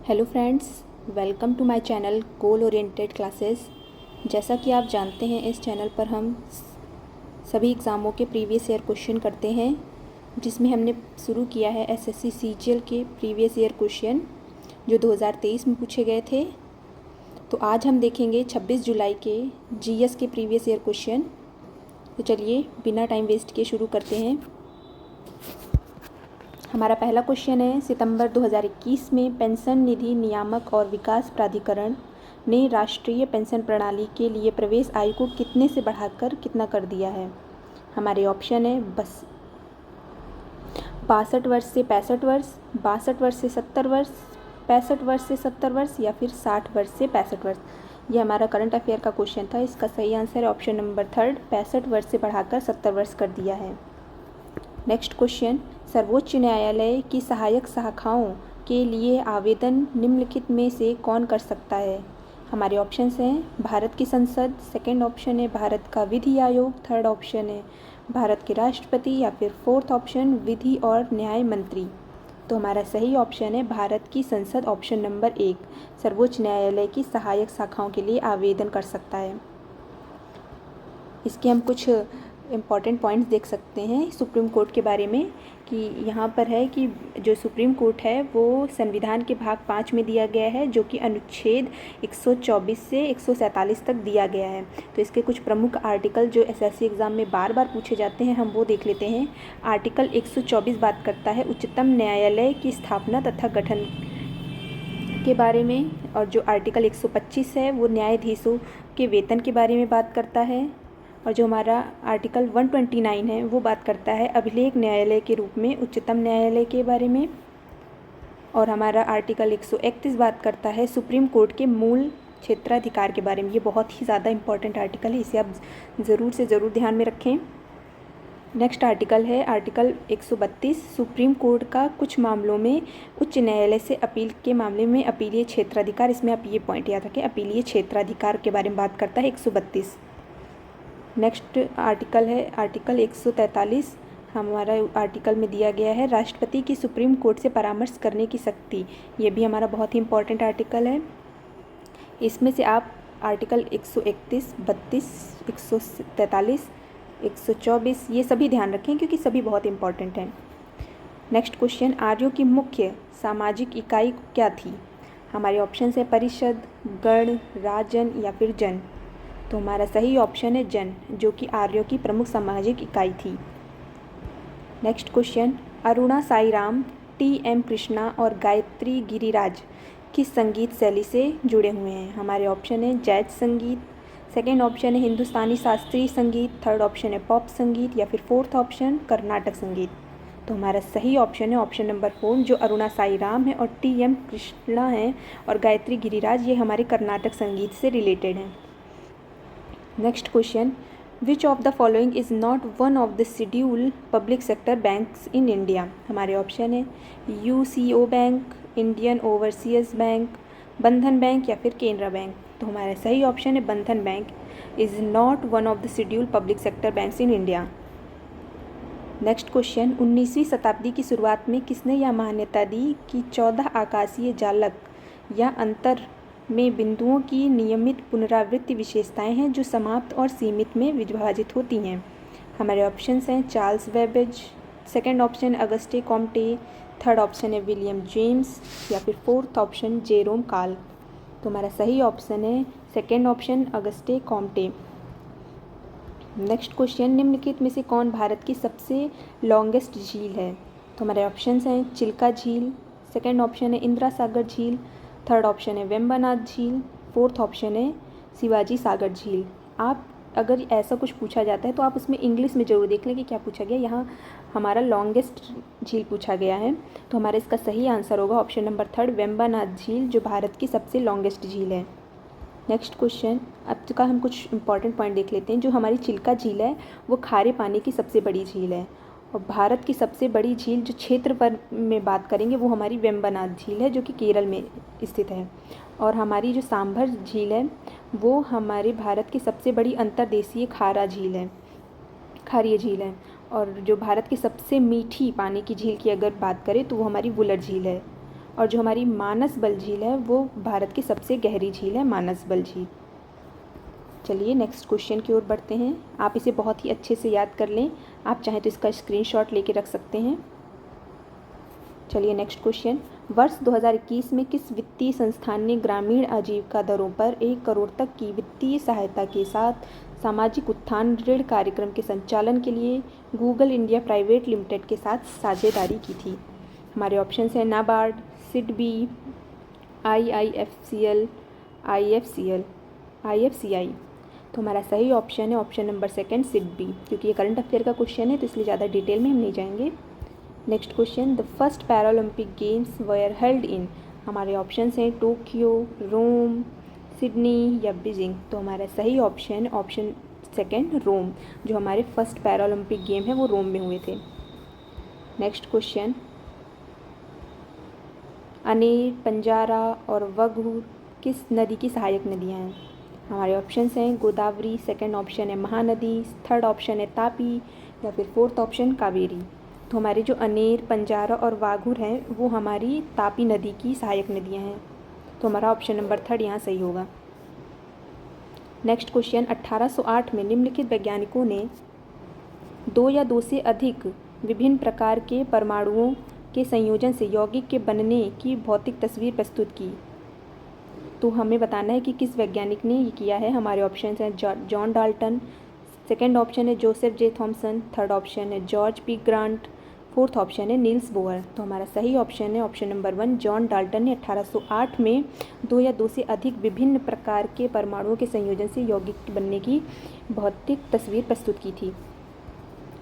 Hello friends, welcome to my channel goal oriented classes. जैसा कि आप जानते हैं, इस चैनल पर हम सभी एग्ज़ामों के प्रीवियस ईयर क्वेश्चन करते हैं, जिसमें हमने शुरू किया है एसएससी सीजीएल के प्रीवियस ईयर क्वेश्चन जो 2023 में पूछे गए थे। तो आज हम देखेंगे 26 जुलाई के जीएस के प्रीवियस ईयर क्वेश्चन। तो चलिए बिना टाइम वेस्ट किए शुरू करते हैं। हमारा पहला क्वेश्चन है, सितंबर 2021 में पेंशन निधि नियामक और विकास प्राधिकरण ने राष्ट्रीय पेंशन प्रणाली के लिए प्रवेश आयु को कितने से बढ़ाकर कितना कर दिया है। हमारे ऑप्शन है 62 वर्ष से 65 वर्ष, 62 वर्ष से 70 वर्ष, 65 वर्ष से 70 वर्ष या फिर 60 वर्ष से 65 वर्ष। ये हमारा करंट अफेयर का क्वेश्चन था। इसका सही आंसर है ऑप्शन नंबर 3, 65 वर्ष से बढ़ाकर 70 वर्ष कर दिया है। नेक्स्ट क्वेश्चन, सर्वोच्च न्यायालय की सहायक शाखाओं के लिए आवेदन निम्नलिखित में से कौन कर सकता है। हमारे ऑप्शंस हैं भारत की संसद, सेकंड ऑप्शन है भारत का विधि आयोग, थर्ड ऑप्शन है भारत के राष्ट्रपति या फिर फोर्थ ऑप्शन विधि और न्याय मंत्री। तो हमारा सही ऑप्शन है भारत की संसद, ऑप्शन नंबर 1, सर्वोच्च न्यायालय की सहायक शाखाओं के लिए आवेदन कर सकता है। इसके हम कुछ इम्पॉर्टेंट पॉइंट्स देख सकते हैं सुप्रीम कोर्ट के बारे में, कि यहाँ पर है कि जो सुप्रीम कोर्ट है वो संविधान के भाग 5 में दिया गया है, जो कि अनुच्छेद 124 से 147 तक दिया गया है। तो इसके कुछ प्रमुख आर्टिकल जो एसएससी एग्ज़ाम में बार बार पूछे जाते हैं, हम वो देख लेते हैं। आर्टिकल 124 बात करता है उच्चतम न्यायालय की स्थापना तथा गठन के बारे में, और जो आर्टिकल 125 है वो न्यायाधीशों के वेतन के बारे में बात करता है, और जो हमारा आर्टिकल 129 है वो बात करता है अभिलेख न्यायालय के रूप में उच्चतम न्यायालय के बारे में, और हमारा आर्टिकल 131 बात करता है सुप्रीम कोर्ट के मूल क्षेत्राधिकार के बारे में। ये बहुत ही ज़्यादा इंपॉर्टेंट आर्टिकल है, इसे आप ज़रूर से ज़रूर ध्यान में रखें। नेक्स्ट आर्टिकल है आर्टिकल 132, सुप्रीम कोर्ट का कुछ मामलों में उच्च न्यायालय से अपील के मामले में अपीलीय क्षेत्राधिकार। इसमें आप ये पॉइंट याद रखें, अपीलीय क्षेत्राधिकार के बारे में बात करता है 132। नेक्स्ट आर्टिकल है आर्टिकल 143, हमारा आर्टिकल में दिया गया है राष्ट्रपति की सुप्रीम कोर्ट से परामर्श करने की शक्ति। ये भी हमारा बहुत ही इंपॉर्टेंट आर्टिकल है। इसमें से आप आर्टिकल 131, 32, 143, 124 ये सभी ध्यान रखें क्योंकि सभी बहुत इंपॉर्टेंट हैं। नेक्स्ट क्वेश्चन, आर्यों की मुख्य सामाजिक इकाई क्या थी। हमारे ऑप्शन है परिषद, गण, राजन या फिर जन। तो हमारा सही ऑप्शन है जन, जो कि आर्यों की प्रमुख सामाजिक इकाई थी। Next question, Aruna Sairam, T M. Krishna और गायत्री गिरिराज किस संगीत शैली से जुड़े हुए हैं। हमारे ऑप्शन है जैज संगीत, सेकेंड ऑप्शन है हिंदुस्तानी शास्त्रीय संगीत, थर्ड ऑप्शन है पॉप संगीत या फिर फोर्थ ऑप्शन कर्नाटक संगीत। तो हमारा सही ऑप्शन है ऑप्शन नंबर 4, जो अरुणा साईराम है और टी.एम. कृष्णा हैं और गायत्री गिरिराज, ये हमारे कर्नाटक संगीत से रिलेटेड हैं। Next question, which of the following is not one of the schedule public sector banks in India. हमारे ऑप्शन है UCO bank, Indian overseas bank, बंधन बैंक या फिर केनरा बैंक। तो हमारा सही ऑप्शन है बंधन bank is not one of the schedule public sector banks in India. Next question, 19वीं शताब्दी की शुरुआत में किसने यह मान्यता दी कि 14 आकाशीय जालक या अंतर में बिंदुओं की नियमित पुनरावृत्ति विशेषताएं हैं जो समाप्त और सीमित में विभाजित होती हैं। हमारे ऑप्शंस हैं Charles Babbage, second option Auguste Comte, third option है विलियम जेम्स या फिर फोर्थ ऑप्शन जेरोम कार्ल। तो हमारा सही ऑप्शन है second option Auguste Comte. Next question, निम्नलिखित में से कौन भारत की सबसे लॉन्गेस्ट झील है। तो हमारे ऑप्शंस हैं चिल्का झील, सेकंड ऑप्शन है इंदिरा सागर झील, थर्ड ऑप्शन है वेम्बनाथ झील, फोर्थ ऑप्शन है शिवाजी सागर झील। आप अगर ऐसा कुछ पूछा जाता है तो आप उसमें इंग्लिश में ज़रूर देख लें कि क्या पूछा गया। यहाँ हमारा लॉन्गेस्ट झील पूछा गया है, तो हमारा इसका सही आंसर होगा ऑप्शन नंबर 3, वेम्बनाथ झील, जो भारत की सबसे लॉन्गेस्ट झील है। नेक्स्ट क्वेश्चन, अब का हम कुछ इंपॉर्टेंट पॉइंट देख लेते हैं। जो हमारी चिल्का झील है वो खारे पानी की सबसे बड़ी झील है, और भारत की सबसे बड़ी झील जो क्षेत्र पर में बात करेंगे वो हमारी वेम्बनाथ झील है, जो कि केरल में स्थित है। और हमारी जो सांभर झील है वो हमारे भारत की सबसे बड़ी अंतर्देशीय खारीय झील है। और जो भारत की सबसे मीठी पानी की झील की अगर बात करें तो वो हमारी वुलर झील है। और जो हमारी मानस बल झील है वो भारत की सबसे गहरी झील है, मानस बल झील। चलिए नेक्स्ट क्वेश्चन की ओर बढ़ते हैं। आप इसे बहुत ही अच्छे से याद कर लें, आप चाहें तो इसका स्क्रीनशॉट लेके रख सकते हैं। चलिए नेक्स्ट क्वेश्चन, वर्ष 2021 में किस वित्तीय संस्थान ने ग्रामीण आजीविका दरों पर 1 करोड़ तक की वित्तीय सहायता के साथ सामाजिक उत्थान ऋण कार्यक्रम के संचालन के लिए गूगल इंडिया प्राइवेट लिमिटेड के साथ साझेदारी की थी? हमारे ऑप्शंस हैं नाबार्ड, सिडबी, IIFCL, IFCI। तो हमारा सही ऑप्शन है ऑप्शन नंबर सेकंड, सिडबी, क्योंकि ये करंट अफेयर का क्वेश्चन है तो इसलिए ज़्यादा डिटेल में हम नहीं जाएंगे। Next question, the first Paralympic games where held in? हमारे ऑप्शंस हैं टोक्यो, रोम, सिडनी या बीजिंग। तो हमारा सही ऑप्शन ऑप्शन सेकंड, रोम। जो हमारे फर्स्ट पैरालंपिक गेम है वो रोम में हुए थे। नेक्स्ट क्वेश्चन, अनेर, पंजारा और वघूर किस नदी की सहायक नदियाँ हैं? हमारे ऑप्शंस हैं गोदावरी, सेकंड ऑप्शन है महानदी, थर्ड ऑप्शन है तापी या फिर फोर्थ ऑप्शन कावेरी। तो हमारे जो अनेर, पंजारा और वाघुर हैं वो हमारी तापी नदी की सहायक नदियां हैं। तो हमारा ऑप्शन नंबर थर्ड यहाँ सही होगा। नेक्स्ट क्वेश्चन, 1808 में निम्नलिखित वैज्ञानिकों ने 2 या 2 से अधिक विभिन्न प्रकार के परमाणुओं के संयोजन से यौगिक के बनने की भौतिक तस्वीर प्रस्तुत की। तो हमें बताना है कि किस वैज्ञानिक ने ये किया है। हमारे ऑप्शन हैं जॉन डाल्टन, सेकेंड ऑप्शन है Joseph J Thomson, third option है George P Grant, fourth option है नील्स बोहर। तो हमारा सही ऑप्शन है ऑप्शन नंबर 1, जॉन डाल्टन ने 1808 में 2 या 2 से अधिक विभिन्न प्रकार के परमाणुओं के संयोजन से यौगिक बनने की भौतिक तस्वीर प्रस्तुत की थी।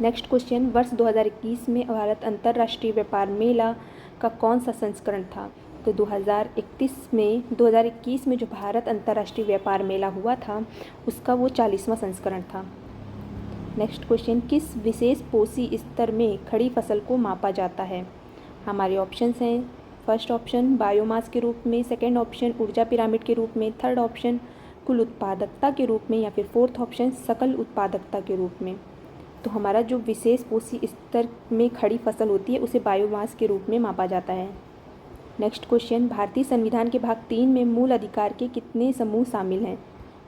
नेक्स्ट क्वेश्चन, वर्ष 2021 में भारत अंतर्राष्ट्रीय व्यापार मेला का कौन सा संस्करण था? तो 2021 में जो भारत अंतर्राष्ट्रीय व्यापार मेला हुआ था उसका वो 40वां संस्करण था। नेक्स्ट क्वेश्चन, किस विशेष पोषी स्तर में खड़ी फसल को मापा जाता है? हमारे ऑप्शंस हैं फर्स्ट ऑप्शन बायोमास के रूप में, सेकंड ऑप्शन ऊर्जा पिरामिड के रूप में, थर्ड ऑप्शन कुल उत्पादकता के रूप में या फिर फोर्थ ऑप्शन सकल उत्पादकता के रूप में। तो हमारा जो विशेष पोषी स्तर में खड़ी फसल होती है उसे बायोमास के रूप में मापा जाता है। नेक्स्ट क्वेश्चन, भारतीय संविधान के भाग 3 में मूल अधिकार के कितने समूह शामिल हैं?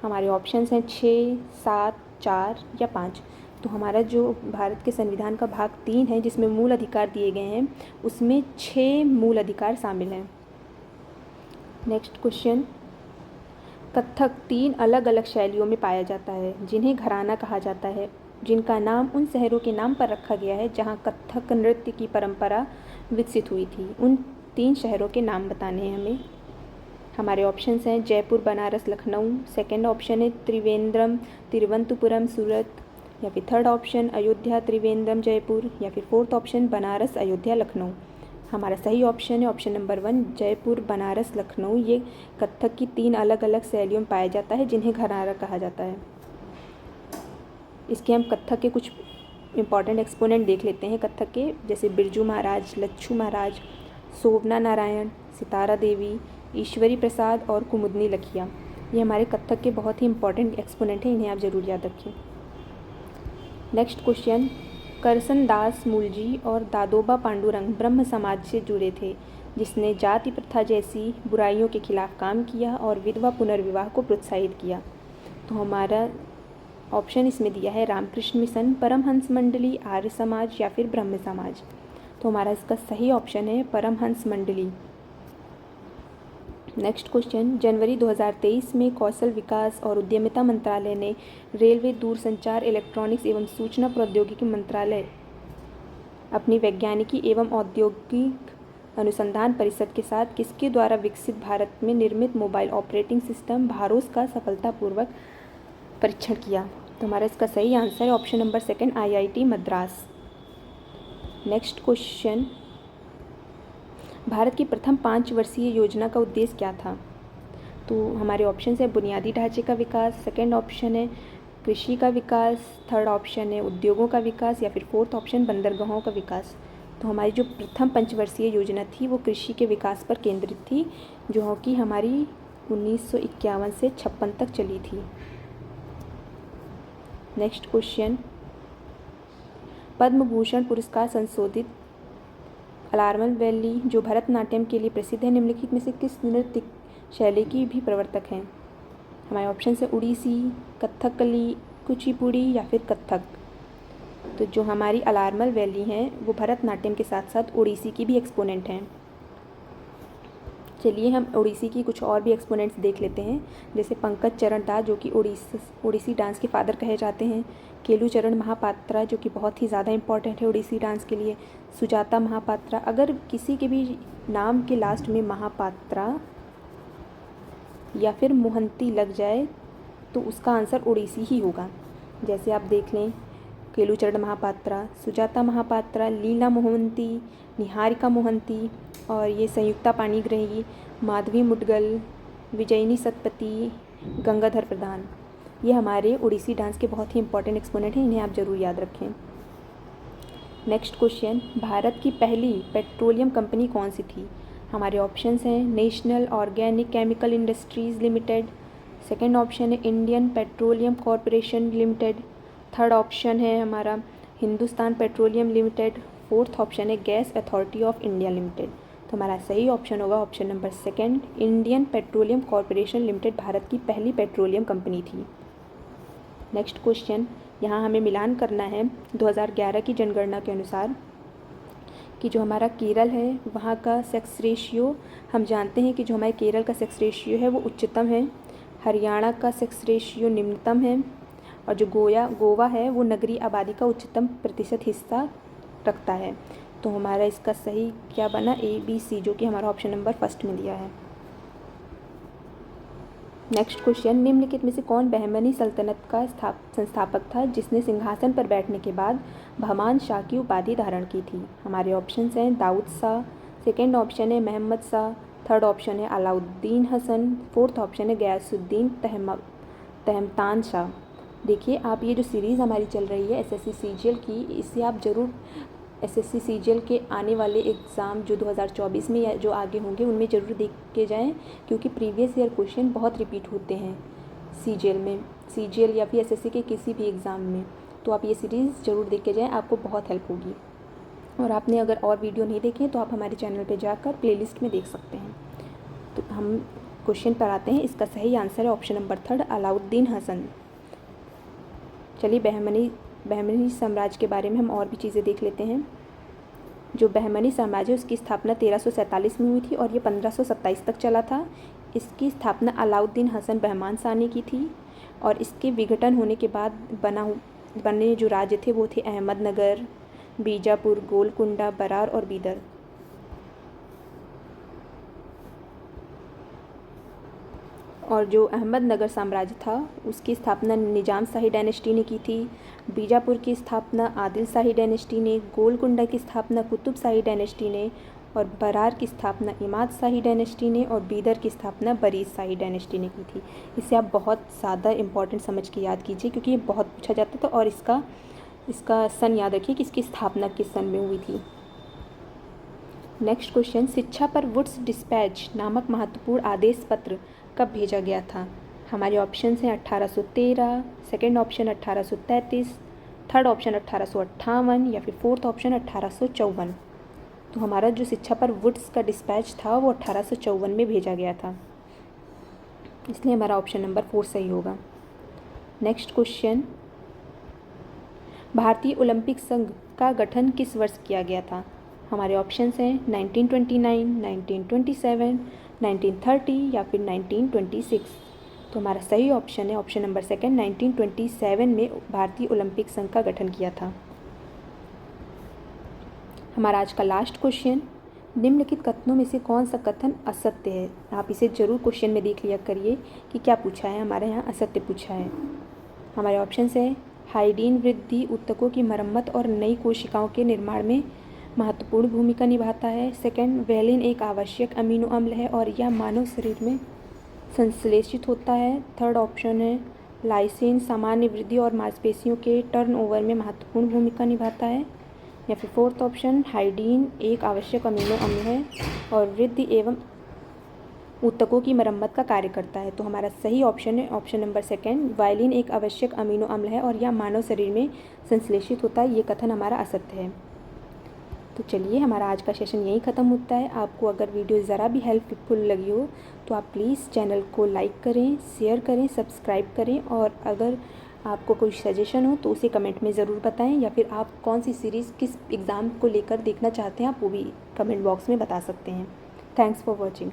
हमारे ऑप्शंस हैं 6, 7, 4 या 5। तो हमारा जो भारत के संविधान का भाग 3 है जिसमें मूल अधिकार दिए गए हैं उसमें 6 मूल अधिकार शामिल हैं। नेक्स्ट क्वेश्चन, कथक 3 अलग अलग शैलियों में पाया जाता है जिन्हें घराना कहा जाता है, जिनका नाम उन शहरों के नाम पर रखा गया है जहां कथक नृत्य की परंपरा विकसित हुई थी। उन 3 शहरों के नाम बताने हैं हमें। हमारे ऑप्शंस हैं जयपुर, बनारस, लखनऊ, सेकंड ऑप्शन है त्रिवेंद्रम, तिरुवनंतपुरम, सूरत या फिर थर्ड ऑप्शन अयोध्या, त्रिवेंद्रम, जयपुर या फिर फोर्थ ऑप्शन बनारस, अयोध्या, लखनऊ। हमारा सही ऑप्शन है ऑप्शन नंबर 1, जयपुर, बनारस, लखनऊ। ये कथक की 3 अलग अलग शैलियों में पाया जाता है जिन्हें घराना कहा जाता है। इसके हम कथक के कुछ इंपॉर्टेंट एक्सपोनेंट देख लेते हैं कथक के, जैसे बिरजू महाराज, लच्छू महाराज, शोभना नारायण, सितारा देवी, ईश्वरी प्रसाद और कुमुदनी लखिया। ये हमारे कथक के बहुत ही इंपॉर्टेंट एक्सपोनेंट हैं, इन्हें आप ज़रूर याद रखें। नेक्स्ट क्वेश्चन, करसन दास मूलजी और दादोबा पांडुरंग ब्रह्म समाज से जुड़े थे जिसने जाति प्रथा जैसी बुराइयों के खिलाफ काम किया और विधवा पुनर्विवाह को प्रोत्साहित किया। तो हमारा ऑप्शन इसमें दिया है रामकृष्ण मिशन, परमहंस मंडली, आर्य समाज या फिर ब्रह्म समाज। तो हमारा इसका सही ऑप्शन है परमहंस मंडली। नेक्स्ट क्वेश्चन, जनवरी 2023 में कौशल विकास और उद्यमिता मंत्रालय ने रेलवे, दूरसंचार, इलेक्ट्रॉनिक्स एवं सूचना प्रौद्योगिकी मंत्रालय अपनी वैज्ञानिकी एवं औद्योगिक अनुसंधान परिषद के साथ किसके द्वारा विकसित भारत में निर्मित मोबाइल ऑपरेटिंग सिस्टम भारोस का सफलतापूर्वक परीक्षण किया? तो हमारा इसका सही आंसर है option number 2, IIT Madras. Next question, Bharat की प्रथम 5 वर्षीय योजना का उद्देश्य क्या था? तो हमारे ऑप्शन है बुनियादी ढांचे का विकास, सेकंड ऑप्शन है कृषि का विकास, थर्ड ऑप्शन है उद्योगों का विकास या फिर फोर्थ ऑप्शन बंदरगाहों का विकास। तो हमारी जो प्रथम पंचवर्षीय योजना थी वो कृषि के विकास पर केंद्रित थी, जो कि हमारी 1951 से 56 तक चली थी। नेक्स्ट क्वेश्चन, पद्म भूषण पुरस्कार संशोधित अलार्मल वैली जो भरतनाट्यम के लिए प्रसिद्ध है, निम्नलिखित में से किस नृत्य शैली की भी प्रवर्तक हैं? हमारे ऑप्शन है उड़ीसी, कथकली, कुचिपुड़ी या फिर कथक। तो जो हमारी अलार्मल वैली हैं वो भरतनाट्यम के साथ साथ ओडिसी की भी एक्सपोनेंट हैं। चलिए हम ओडिसी की कुछ और भी एक्सपोनेंट्स देख लेते हैं, जैसे पंकज चरण दास जो कि ओडिसी डांस के फादर कहे जाते हैं, केलू चरण महापात्रा जो कि बहुत ही ज़्यादा इंपॉर्टेंट है ओडिसी डांस के लिए, सुजाता महापात्रा। अगर किसी के भी नाम के लास्ट में महापात्रा या फिर मोहंती लग जाए तो उसका आंसर ओडिसी ही होगा। जैसे आप देख लें, केलूचरण महापात्रा, सुजाता महापात्रा, लीला मोहंती, निहारिका मोहंती, और ये संयुक्ता पाणिग्राही, माधवी मुडगल, विजयनी सतपति, गंगाधर प्रधान। ये हमारे ओडिसी डांस के बहुत ही इंपॉर्टेंट एक्सपोनेंट हैं, इन्हें आप ज़रूर याद रखें। नेक्स्ट क्वेश्चन, भारत की पहली पेट्रोलियम कंपनी कौन सी थी? हमारे ऑप्शंस हैं National Organic Chemical Industries Limited, second option है Indian Petroleum Corporation Limited, third option है हमारा Hindustan Petroleum Limited, fourth option है Gas Authority of India Limited. तो हमारा सही ऑप्शन होगा option number second, Indian Petroleum Corporation Limited Bharat की पहली पेट्रोलियम कंपनी थी। नेक्स्ट क्वेश्चन, यहाँ हमें मिलान करना है 2011 की जनगणना के अनुसार कि जो हमारा केरल है वहाँ का सेक्स रेशियो, हम जानते हैं कि जो हमारे केरल का सेक्स रेशियो है वो उच्चतम है, हरियाणा का सेक्स रेशियो निम्नतम है, और जो गोवा है वो नगरीय आबादी का उच्चतम प्रतिशत हिस्सा रखता है। तो हमारा इसका सही क्या बना, ABC, जो कि हमारा ऑप्शन नंबर फर्स्ट में दिया है। नेक्स्ट क्वेश्चन, निम्नलिखित में से कौन बहमनी सल्तनत का संस्थापक था जिसने सिंहासन पर बैठने के बाद बहमान शाह की उपाधि धारण की थी? हमारे ऑप्शंस हैं दाऊद शाह, सेकेंड ऑप्शन है महमद शाह, थर्ड ऑप्शन है अलाउद्दीन हसन, फोर्थ ऑप्शन है गयासुद्दीन तहमतान शाह। देखिए आप, ये जो सीरीज़ हमारी चल रही है SSC CGL की, इससे आप ज़रूर SSC CGL के आने वाले एग्ज़ाम जो 2024 में या जो आगे होंगे उनमें ज़रूर देख के जाएं, क्योंकि प्रीवियस ईयर क्वेश्चन बहुत रिपीट होते हैं CGL या फिर SSC के किसी भी एग्ज़ाम में। तो आप ये सीरीज़ ज़रूर देख के जाएं, आपको बहुत हेल्प होगी। और आपने अगर और वीडियो नहीं देखे तो आप हमारे चैनल पर जाकर प्लेलिस्ट में देख सकते हैं। तो हम क्वेश्चन पर आते हैं, इसका सही आंसर है option number third, Alauddin Hasan. चलिए बहमनी साम्राज्य के बारे में हम और भी चीज़ें देख लेते हैं। जो बहमनी साम्राज्य है उसकी स्थापना 1347 में हुई थी और ये 1527 तक चला था। इसकी स्थापना अलाउद्दीन हसन बहमान शाह ने की थी, और इसके विघटन होने के बाद बने जो राज्य थे वो थे अहमदनगर, बीजापुर, गोलकुंडा, बरार और बीदर। और जो अहमदनगर साम्राज्य था उसकी स्थापना निजाम शाही डायनेस्टी ने की थी, बीजापुर की स्थापना आदिल शाही डायनेस्टी ने, गोलकुंडा की स्थापना कुतुब शाही डायनेस्टी ने, और बरार की स्थापना इमाद शाही डायनेस्टी ने, और बीदर की स्थापना बरीस शाही डायनेस्टी ने की थी। इसे आप बहुत ज़्यादा इंपॉर्टेंट समझ के याद कीजिए, क्योंकि ये बहुत पूछा जाता था। और इसका सन याद रखिए कि इसकी स्थापना किस सन में हुई थी। नेक्स्ट क्वेश्चन, शिक्षा पर वुड्स डिस्पैच नामक महत्वपूर्ण आदेश पत्र कब भेजा गया था? हमारे ऑप्शंस हैं 1813, सेकेंड ऑप्शन 1833, थर्ड ऑप्शन 1858 या फिर फोर्थ ऑप्शन 1854। तो हमारा जो शिक्षा पर वुड्स का डिस्पैच था वो 1854 में भेजा गया था, इसलिए हमारा ऑप्शन नंबर 4 सही होगा। नेक्स्ट क्वेश्चन, भारतीय ओलंपिक संघ का गठन किस वर्ष किया गया था? हमारे ऑप्शंस हैं 1929, 1927, 1930 या फिर 1926। तो हमारा सही ऑप्शन है ऑप्शन नंबर सेकेंड, 1927 में भारतीय ओलंपिक संघ का गठन किया था। हमारा आज का लास्ट क्वेश्चन, निम्नलिखित कथनों में से कौन सा कथन असत्य है? आप इसे जरूर क्वेश्चन में देख लिया करिए कि क्या पूछा है। हमारे यहाँ असत्य पूछा है। हमारे ऑप्शंस है हाइडीन वृद्धि ऊतकों की मरम्मत और नई कोशिकाओं के निर्माण में महत्वपूर्ण भूमिका निभाता है। सेकंड, वेलिन एक आवश्यक अमीनो अम्ल है और यह मानव शरीर में संश्लेषित होता है। थर्ड ऑप्शन है लाइसिन सामान्य वृद्धि और मांसपेशियों के टर्नओवर में महत्वपूर्ण भूमिका निभाता है। या फिर फोर्थ ऑप्शन, हाइडीन एक आवश्यक अमीनो अम्ल है और वृद्धि एवं ऊतकों की मरम्मत का कार्य करता है। तो हमारा सही ऑप्शन है ऑप्शन नंबर सेकेंड, वायलिन एक आवश्यक अमीनो अम्ल है और यह मानव शरीर में संश्लेषित होता है। ये कथन हमारा असत्य है। तो चलिए हमारा आज का सेशन यहीं ख़त्म होता है। आपको अगर वीडियो ज़रा भी हेल्पफुल लगी हो तो आप प्लीज़ चैनल को लाइक करें, शेयर करें, सब्सक्राइब करें, और अगर आपको कोई सजेशन हो तो उसे कमेंट में ज़रूर बताएं, या फिर आप कौन सी सीरीज़ किस एग्ज़ाम को लेकर देखना चाहते हैं आप वो भी कमेंट बॉक्स में बता सकते हैं। Thanks for watching.